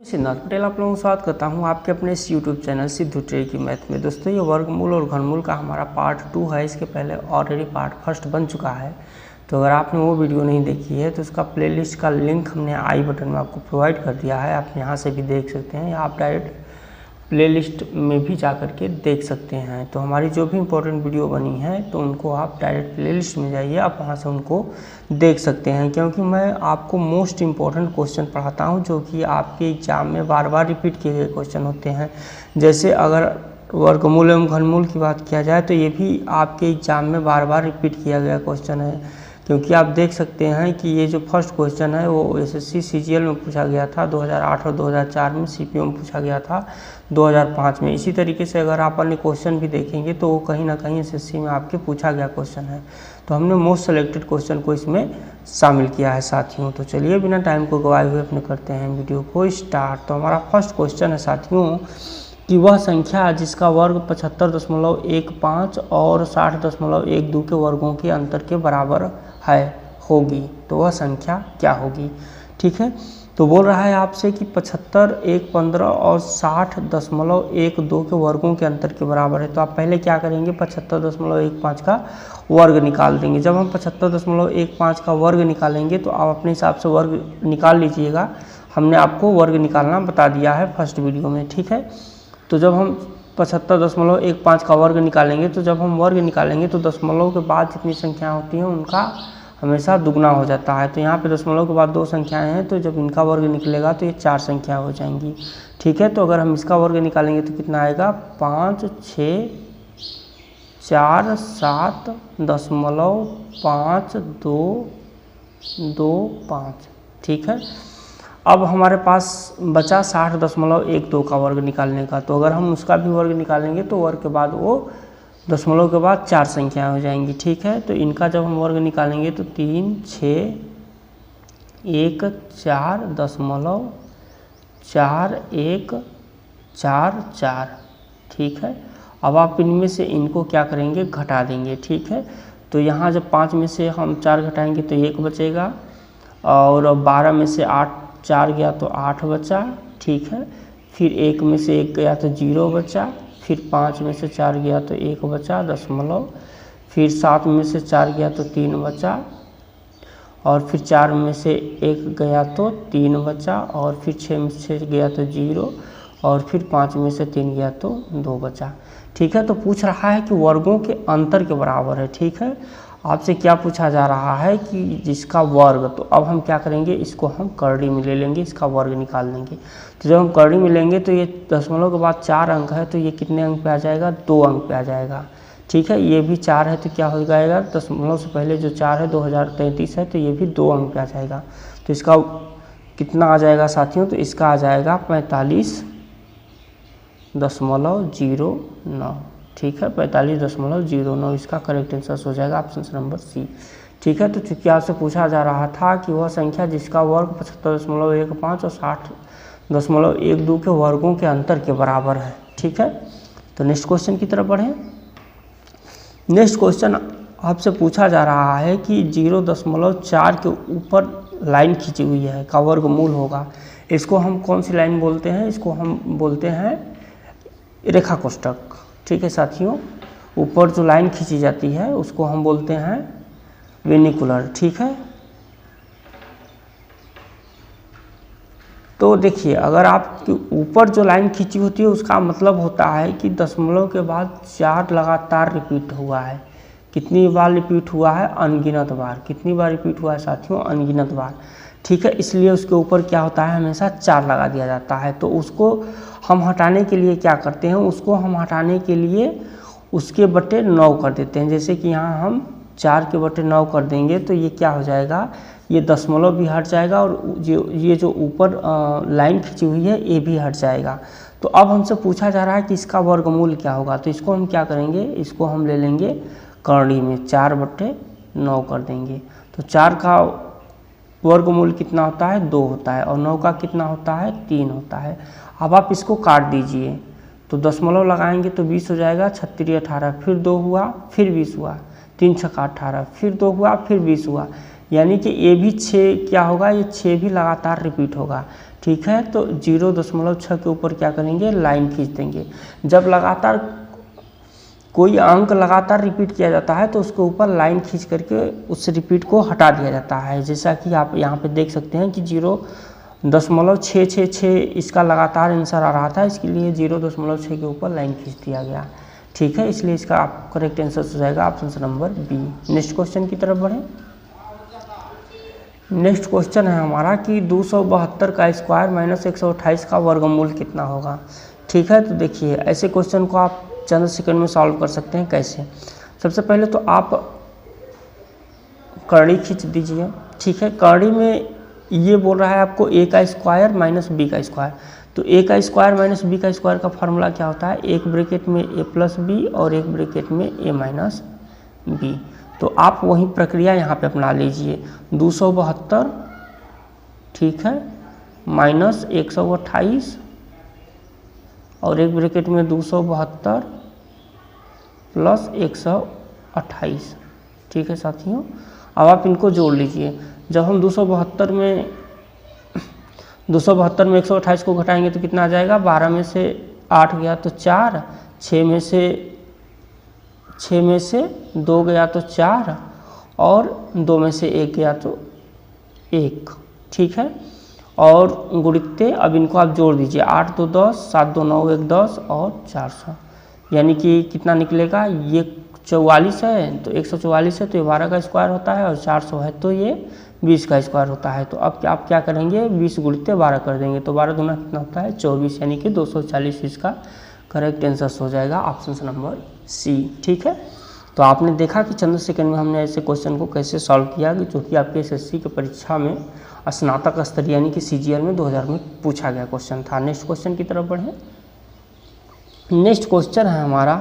सिद्धार्थ पटेल आप लोगों का स्वागत करता हूं आपके अपने इस यूट्यूब चैनल सिद्धू ट्रे की मैथ में। दोस्तों ये वर्गमूल और घनमूल का हमारा पार्ट 2 है। इसके पहले ऑलरेडी पार्ट फर्स्ट बन चुका है, तो अगर आपने वो वीडियो नहीं देखी है तो उसका प्लेलिस्ट का लिंक हमने आई बटन में आपको प्रोवाइड कर दिया है। आप यहाँ से भी देख सकते हैं या आप डायरेक्ट प्लेलिस्ट में भी जा कर के देख सकते हैं। तो हमारी जो भी इम्पोर्टेंट वीडियो बनी है तो उनको आप डायरेक्ट प्लेलिस्ट में जाइए, आप वहाँ से उनको देख सकते हैं। क्योंकि मैं आपको मोस्ट इम्पॉर्टेंट क्वेश्चन पढ़ाता हूँ जो कि आपके एग्ज़ाम में बार बार रिपीट किए गए क्वेश्चन होते हैं। जैसे अगर वर्गमूल एवं घनमूल की बात किया जाए तो ये भी आपके एग्ज़ाम में बार बार रिपीट किया गया क्वेश्चन है। क्योंकि आप देख सकते हैं कि ये जो फर्स्ट क्वेश्चन है वो एसएससी सीजीएल में पूछा गया था 2008 और 2004 में, सीपीओ में पूछा गया था 2005 में। इसी तरीके से अगर आप अन्य क्वेश्चन भी देखेंगे तो वो कहीं ना कहीं एसएससी में आपके पूछा गया क्वेश्चन है। तो हमने मोस्ट सेलेक्टेड क्वेश्चन को इसमें शामिल किया है साथियों। तो चलिए बिना टाइम को गवाए हुए अपने करते हैं वीडियो को स्टार्ट। तो हमारा फर्स्ट क्वेश्चन है साथियों कि वह संख्या जिसका वर्ग 75.15 और 60.12 के वर्गों के अंतर के बराबर है होगी, तो वह संख्या क्या होगी। ठीक है, तो बोल रहा है आपसे कि 75, 1, 15 और 60.12 के वर्गों के अंतर के बराबर है। तो आप पहले क्या करेंगे, 75.15 का वर्ग निकाल देंगे। जब हम 75.15 का वर्ग निकालेंगे तो आप अपने हिसाब से वर्ग निकाल लीजिएगा। हमने आपको वर्ग निकालना बता दिया है फर्स्ट वीडियो में। ठीक है, तो जब हम 75.15 का वर्ग निकालेंगे तो जब हम वर्ग निकालेंगे तो दशमलव के बाद जितनी संख्या होती हैं उनका हमेशा दुगना हो जाता है। तो यहाँ पे दशमलव के बाद 2 संख्याएं हैं, तो जब इनका वर्ग निकलेगा तो ये 4 संख्या हो जाएंगी। ठीक है, तो अगर हम इसका वर्ग निकालेंगे तो कितना आएगा, 5, 6, 4, 7.5, 2, 2, 5। ठीक है, अब हमारे पास बचा 60.12 का वर्ग निकालने का। तो अगर हम उसका भी वर्ग निकालेंगे तो वर्ग के बाद वो दशमलव के बाद 4 संख्याएं हो जाएंगी। ठीक है, तो इनका जब हम वर्ग निकालेंगे तो 3, 6, 1, 4.4, 1, 4, 4। ठीक है, अब आप इनमें से इनको क्या करेंगे, घटा देंगे। ठीक है, तो यहाँ जब 5 में से हम 4 घटाएंगे तो 1 बचेगा, और 12 में से 4 गया तो 8 बचा। ठीक है, फिर 1 में से 1 गया तो 0 बचा, फिर 5 में से 4 गया तो 1 बचा दशमलव, फिर 7 में से 4 गया तो 3 बचा, और फिर 4 में से 1 गया तो 3 बचा, और फिर 6 में से गया तो 0, और फिर 5 में से 3 गया तो 2 बचा। ठीक है, तो पूछ रहा है कि वर्गों के अंतर के बराबर है। ठीक है, आपसे क्या पूछा जा रहा है कि जिसका वर्ग, तो अब हम क्या करेंगे, इसको हम करड़ी में ले लेंगे, इसका वर्ग निकाल लेंगे। तो जब हम करड़ी में लेंगे तो ये दशमलव के बाद 4 अंक है, तो ये कितने अंक पे आ जाएगा, 2 अंक पे आ जाएगा। ठीक है, ये भी 4 है तो क्या हो जाएगा, दशमलव से पहले जो 4 है 2033 है, तो ये भी 2 अंक पे आ जाएगा। तो इसका कितना आ जाएगा साथियों, तो इसका आ जाएगा 45.09। ठीक है, 45.09 इसका करेक्ट आंसर हो जाएगा, ऑप्शन नंबर सी। ठीक है, तो चूंकि आपसे पूछा जा रहा था कि वह संख्या जिसका वर्ग 75.15 और 60.12 के वर्गों के अंतर के बराबर है। ठीक है, तो नेक्स्ट क्वेश्चन की तरफ बढ़ें। नेक्स्ट क्वेश्चन आपसे पूछा जा रहा है कि 0.4 के ऊपर लाइन खींची हुई है का वर्गमूल होगा। इसको हम कौन सी लाइन बोलते हैं, इसको हम बोलते हैं रेखा कोष्ठक। ठीक है साथियों, ऊपर जो लाइन खींची जाती है उसको हम बोलते हैं वेनिकुलर। ठीक है, तो देखिए अगर आपके ऊपर जो लाइन खींची होती है उसका मतलब होता है कि दशमलव के बाद 4 लगातार रिपीट हुआ है। कितनी बार रिपीट हुआ है, अनगिनत बार। कितनी बार रिपीट हुआ है साथियों, अनगिनत बार। ठीक है, इसलिए उसके ऊपर क्या होता है, हमेशा 4 लगा दिया जाता है। तो उसको हम हटाने के लिए क्या करते हैं, उसको हम हटाने के लिए उसके बटे 9 कर देते हैं। जैसे कि यहाँ हम 4 के बटे 9 कर देंगे तो ये क्या हो जाएगा, ये दशमलव भी हट जाएगा और ये जो ऊपर लाइन खींची हुई है ये भी हट जाएगा। तो अब हमसे पूछा जा रहा है कि इसका वर्गमूल क्या होगा। तो इसको हम क्या करेंगे, इसको हम ले लेंगे करड़ी में, 4/9 कर देंगे। तो 4 का वर्गमूल कितना होता है, 2 होता है, और 9 का कितना होता है, 3 होता है। अब आप इसको काट दीजिए, तो दशमलव लगाएंगे तो 20 हो जाएगा, 36 18, फिर 2 हुआ, फिर 20 हुआ, 3 छक्का 18, फिर 2 हुआ, फिर 20 हुआ। यानी कि ये भी 6 क्या होगा, ये 6 भी लगातार रिपीट होगा। ठीक है। तो 0.6 के ऊपर क्या करेंगे, लाइन खींच देंगे। जब लगातार कोई अंक लगातार रिपीट किया जाता है तो उसके ऊपर लाइन खींच करके उस रिपीट को हटा दिया जाता है। जैसा कि आप यहाँ पे देख सकते हैं कि 0.666 इसका लगातार आंसर आ रहा था, इसके लिए 0.6 के ऊपर लाइन खींच दिया गया। ठीक है, इसलिए इसका आप करेक्ट आंसर हो जाएगा option number B. Next question की तरफ बढ़ें। नेक्स्ट क्वेश्चन है हमारा कि 272 का स्क्वायर माइनस 128 का वर्गमूल कितना होगा। ठीक है, तो देखिए ऐसे क्वेश्चन को आप चंद सेकंड में सॉल्व कर सकते हैं। कैसे, सबसे पहले तो आप कड़ी खींच दीजिए। ठीक है, कड़ी में ये बोल रहा है आपको a का स्क्वायर माइनस b का स्क्वायर। तो a का स्क्वायर माइनस b का स्क्वायर का फार्मूला क्या होता है, एक ब्रैकेट में a प्लस बी और एक ब्रैकेट में a माइनस बी। तो आप वही प्रक्रिया यहाँ पे अपना लीजिए। 272, ठीक है, माइनस 128 और एक ब्रैकेट में 272 प्लस 128। ठीक है साथियों, अब आप इनको जोड़ लीजिए। जब हम 272 में 128 को घटाएंगे तो कितना आ जाएगा, 12 में से 8 गया तो 4, 6 में से 2 गया तो 4 और 2 में से 1 गया तो 1। ठीक है, और गुणित्ते अब इनको आप जोड़ दीजिए। 8 2 10, 7 2 9, 1 10 और 400, यानी कि कितना निकलेगा, ये 44 है तो 144 है तो ये 12 का स्क्वायर होता है और 400 है तो ये 20 का स्क्वायर होता है। तो अब आप क्या करेंगे, 20 गुणित्ते 12 कर देंगे तो 12 दूना कितना होता है, 24, यानी कि 240 इसका करेक्ट आंसर हो जाएगा ऑप्शन नंबर सी। ठीक है, तो आपने देखा कि चंद सेकंड में हमने ऐसे क्वेश्चन को कैसे सॉल्व किया कि जो कि आपके एसएससी की परीक्षा में स्नातक स्तर यानी कि सीजीएल में 2000 में पूछा गया क्वेश्चन था। नेक्स्ट क्वेश्चन की तरफ बढ़ें। नेक्स्ट क्वेश्चन है हमारा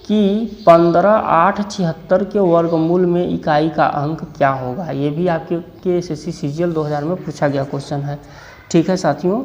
कि 15,876 के वर्गमूल में इकाई का अंक क्या होगा। ये भी आपके एसएससी सीजीएल 2000 में पूछा गया क्वेश्चन है। ठीक है साथियों,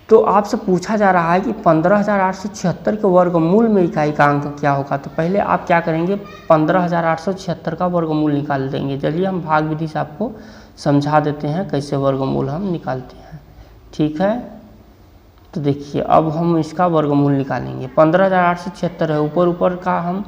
तो आपसे पूछा जा रहा है कि 15,876 के वर्गमूल में इकाई का अंक क्या होगा। तो पहले आप क्या करेंगे, 15,876 का वर्गमूल निकाल देंगे। चलिए हम भाग विधि से आपको समझा देते हैं कैसे वर्गमूल हम निकालते हैं। ठीक है, तो देखिए अब हम इसका वर्गमूल निकालेंगे। 15,876 है, ऊपर का हम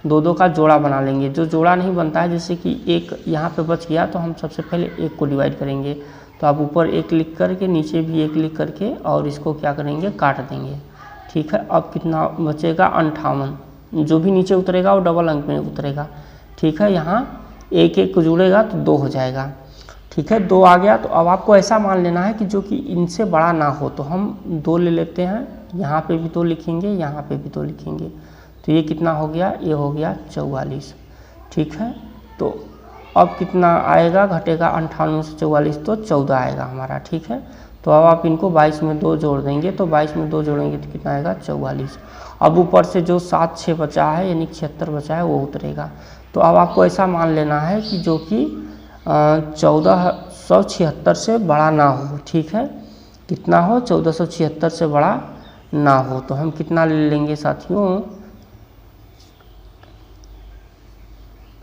दो का जोड़ा बना लेंगे। जो जोड़ा नहीं बनता है, जैसे कि एक यहाँ पे बच गया तो हम सबसे पहले एक को डिवाइड करेंगे। तो आप ऊपर एक लिख करके नीचे भी एक लिख करके और इसको क्या करेंगे, काट देंगे। ठीक है, अब कितना बचेगा, 58। जो भी नीचे उतरेगा वो डबल अंक में उतरेगा। ठीक है, यहाँ एक एक को जुड़ेगा तो 2 हो जाएगा। ठीक है, 2 आ गया। तो अब आपको ऐसा मान लेना है कि जो कि इनसे बड़ा ना हो, तो हम 2 ले लेते हैं। यहाँ पे भी 2 लिखेंगे, यहाँ पे भी 2 लिखेंगे। तो ये कितना हो गया, ये हो गया 44। ठीक है, तो अब कितना आएगा, घटेगा 58 से 44 तो 14 आएगा हमारा। ठीक है, तो अब आप इनको 22 में 2 जोड़ देंगे। तो 22 में 2 जोड़ेंगे तो कितना आएगा, 44। अब ऊपर से जो 7 6 बचा है यानी 76 बचा है वो उतरेगा। तो अब आपको ऐसा मान लेना है कि जो कि 1476 से बड़ा ना हो। ठीक है, कितना हो, 1476 से बड़ा ना हो। तो हम कितना ले लेंगे साथियों,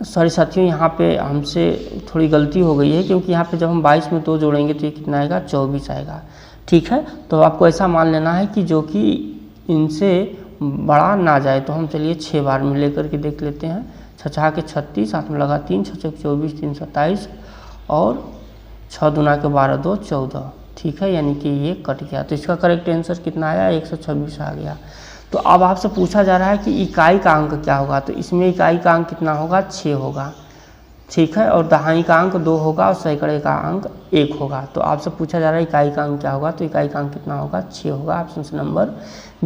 सॉरी साथियों, यहाँ पे हमसे थोड़ी गलती हो गई है, क्योंकि यहाँ पे जब हम 22 में 2 जोड़ेंगे तो ये कितना आएगा, 24 आएगा। ठीक है, तो आपको ऐसा मान लेना है कि जो कि इनसे बड़ा ना जाए। तो हम चलिए 6 बार में लेकर के देख लेते हैं। 6 के 36, हाथ में लगा 3, 6 24, 3 27 और 6 दूना के 12, 2 14। ठीक है, यानी कि ये कट गया। तो इसका करेक्ट आंसर कितना आया, 126 आ गया। तो अब आपसे पूछा जा रहा है कि इकाई का अंक क्या होगा। तो इसमें इकाई का अंक कितना होगा, 6 होगा। ठीक है, और दहाई का अंक 2 होगा और सैकड़े का अंक 1 होगा। तो आपसे पूछा जा रहा है इकाई का अंक क्या होगा। तो इकाई का अंक कितना होगा, 6 होगा। ऑप्शन नंबर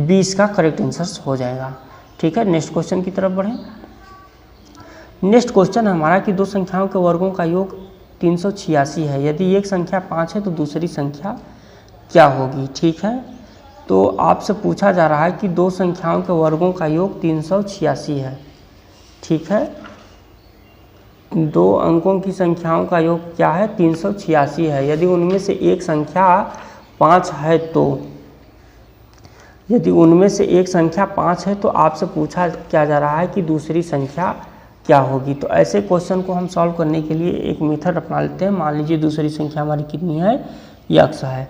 20 का करेक्ट आंसर हो जाएगा। ठीक है, नेक्स्ट क्वेश्चन की तरफ बढ़ें। नेक्स्ट क्वेश्चन है हमारा कि 2 संख्याओं के वर्गों का योग 386 है। यदि एक संख्या 5 है तो दूसरी संख्या क्या होगी। ठीक है, तो आपसे पूछा जा रहा है कि 2 संख्याओं के वर्गों का योग 386 है। ठीक है, 2 अंकों की संख्याओं का योग क्या है, 386 है। यदि उनमें से एक संख्या 5 है तो यदि उनमें से एक संख्या 5 है तो आपसे पूछा क्या जा रहा है कि दूसरी संख्या क्या होगी। तो ऐसे क्वेश्चन को हम सॉल्व करने के लिए एक मेथड अपना लेते हैं। मान लीजिए दूसरी संख्या हमारी कितनी है, x है,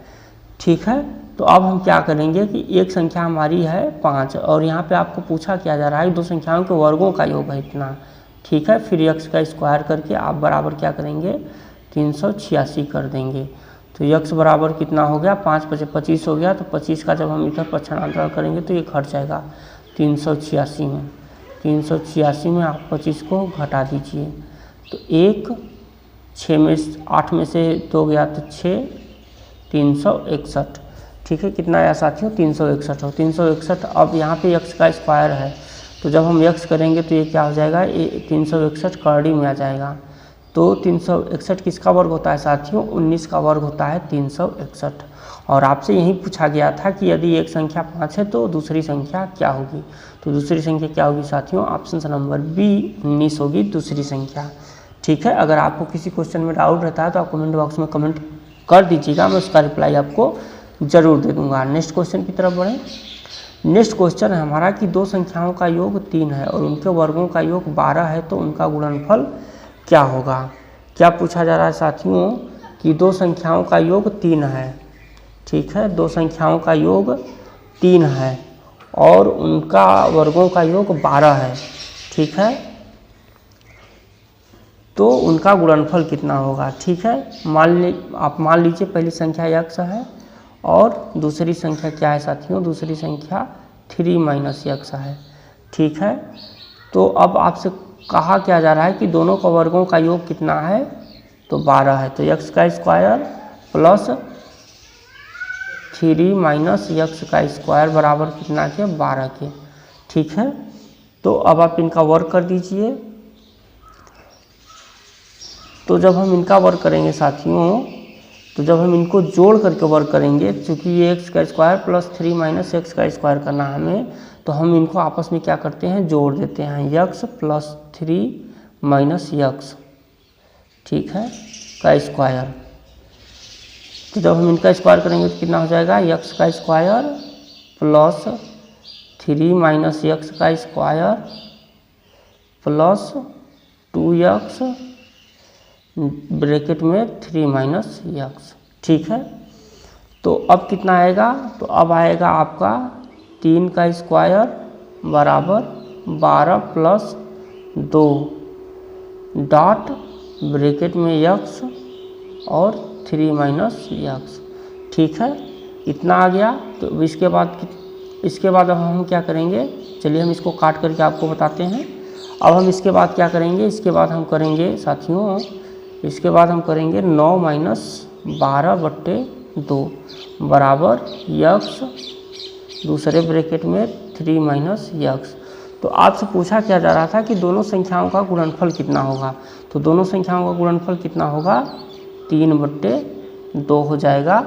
ठीक है। तो अब हम क्या करेंगे कि एक संख्या हमारी है 5 और यहाँ पे आपको पूछा क्या जा रहा है, दो संख्याओं के वर्गों का योग है इतना, ठीक है। फिर x का स्क्वायर करके आप बराबर क्या करेंगे, 386 कर देंगे। तो x बराबर कितना हो गया, 5 × 25 हो गया। तो 25 का जब हम इधर पर छायांतरण करेंगे तो ये घट जाएगा 386 में। 386 में आप 25 को घटा दीजिए तो 1 6 में 8 में से 2 गया तो 6, 361, ठीक है। कितना आया साथियों, 361 हो। 361 अब यहाँ पे x का स्क्वायर है तो जब हम x करेंगे तो ये क्या हो जाएगा, ये 361 करड़ी में आ जाएगा। तो 361 किसका वर्ग होता है साथियों, 19 का वर्ग होता है 361। और आपसे यही पूछा गया था कि यदि एक संख्या 5 है तो दूसरी संख्या क्या होगी। तो दूसरी संख्या क्या होगी साथियों, ऑप्शन नंबर बी 19 होगी दूसरी संख्या, ठीक है। अगर आपको किसी क्वेश्चन में डाउट रहता है तो आप कमेंट बॉक्स में कमेंट कर दीजिएगा, मैं उसका रिप्लाई आपको ज़रूर दे दूंगा। नेक्स्ट क्वेश्चन की तरफ बढ़ें। नेक्स्ट क्वेश्चन है हमारा कि दो संख्याओं का योग 3 है और उनके वर्गों का योग 12 है तो उनका गुणनफल क्या होगा। क्या पूछा जा रहा है साथियों कि दो संख्याओं का योग 3 है, ठीक है। दो संख्याओं का योग 3 है और उनका वर्गों का योग 12 है, ठीक है। तो उनका गुणनफल कितना होगा, ठीक है। आप मान लीजिए पहली संख्या x है और दूसरी संख्या क्या है साथियों, दूसरी संख्या 3 - x है, ठीक है। तो अब आपसे कहा क्या जा रहा है कि दोनों का वर्गों का योग कितना है, तो 12 है। तो x का स्क्वायर प्लस 3 - x का स्क्वायर बराबर कितना के, 12 के, ठीक है। तो अब आप इनका वर्ग कर दीजिए। तो जब हम इनका वर्ग करेंगे साथियों, तो जब हम इनको जोड़ करके वर्ग करेंगे, चूँकि ये x का स्क्वायर प्लस 3 - x का स्क्वायर करना है हमें, तो हम इनको आपस में क्या करते हैं, जोड़ देते हैं, x + 3 - x, ठीक है, का स्क्वायर। तो जब हम इनका स्क्वायर करेंगे तो कितना हो जाएगा, x का स्क्वायर प्लस 3 - x का स्क्वायर प्लस 2x ब्रैकेट में 3 - x, ठीक है। तो अब कितना आएगा, तो अब आएगा आपका 3 का स्क्वायर बराबर 12 + 2 डॉट ब्रैकेट में x और 3 - x, ठीक है। इतना आ गया। तो इसके बाद अब हम क्या करेंगे, चलिए हम इसको काट करके आपको बताते हैं। अब हम इसके बाद क्या करेंगे, इसके बाद हम करेंगे साथियों, इसके बाद हम करेंगे 9 - 12/2 बराबर x दूसरे ब्रैकेट में 3 - x। तो आपसे पूछा क्या जा रहा था कि दोनों संख्याओं का गुणनफल कितना होगा। तो दोनों संख्याओं का गुणनफल कितना होगा, 3/2 हो जाएगा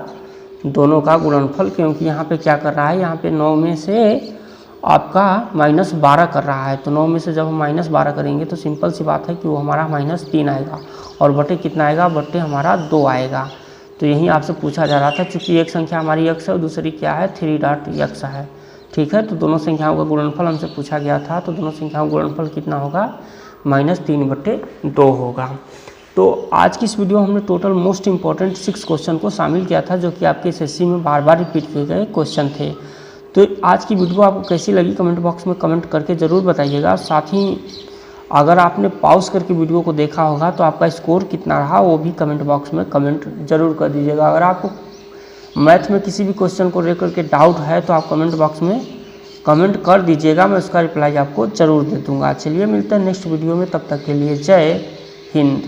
दोनों का गुणनफल, क्योंकि यहाँ पे क्या कर रहा है, यहाँ पे 9 में से आपका -12 कर रहा है। तो 9 में से जब हम -12 करेंगे तो सिंपल सी बात है कि वो हमारा -3 आएगा और बटे कितना आएगा, बटे हमारा 2 आएगा। तो यही आपसे पूछा जा रहा था, चूँकि एक संख्या हमारी x है और दूसरी क्या है, 3.x है, ठीक है। तो दोनों संख्याओं का गुणनफल हमसे पूछा गया था, तो दोनों संख्याओं का गुणनफल कितना होगा, -3/2 होगा। तो आज की इस वीडियो में हमने टोटल मोस्ट इंपॉर्टेंट 6 क्वेश्चन को शामिल किया था, जो कि आपके एसएससी में बार बार रिपीट किए गए क्वेश्चन थे। तो आज की वीडियो आपको कैसी लगी कमेंट बॉक्स में कमेंट करके ज़रूर बताइएगा। साथ ही अगर आपने पॉज करके वीडियो को देखा होगा तो आपका स्कोर कितना रहा वो भी कमेंट बॉक्स में कमेंट जरूर कर दीजिएगा। अगर आपको मैथ में किसी भी क्वेश्चन को लेकर के डाउट है तो आप कमेंट बॉक्स में कमेंट कर दीजिएगा, मैं उसका रिप्लाई आपको ज़रूर दे दूँगा। चलिए मिलते हैं नेक्स्ट वीडियो में, तब तक के लिए जय हिंद।